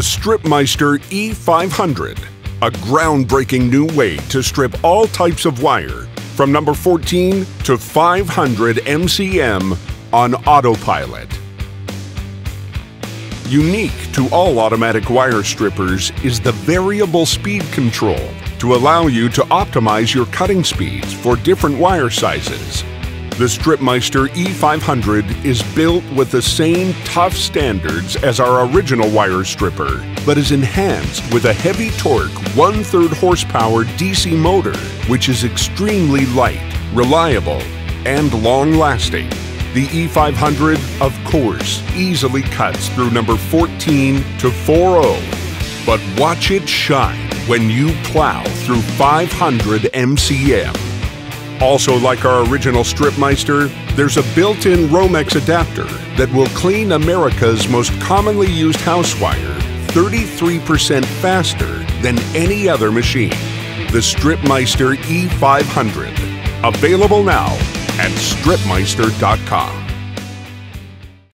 The StripMeister e500, a groundbreaking new way to strip all types of wire from number 14 to 500 MCM on autopilot. Unique to all automatic wire strippers is the variable speed control to allow you to optimize your cutting speeds for different wire sizes. The StripMeister e500 is built with the same tough standards as our original wire stripper, but is enhanced with a heavy torque 1/3 horsepower DC motor, which is extremely light, reliable, and long-lasting. The e500, of course, easily cuts through number 14 to 40, but watch it shine when you plow through 500 MCM. Also, like our original StripMeister, there's a built-in Romex adapter that will clean America's most commonly used house wire 33% faster than any other machine. The StripMeister e500. Available now at StripMeister.com.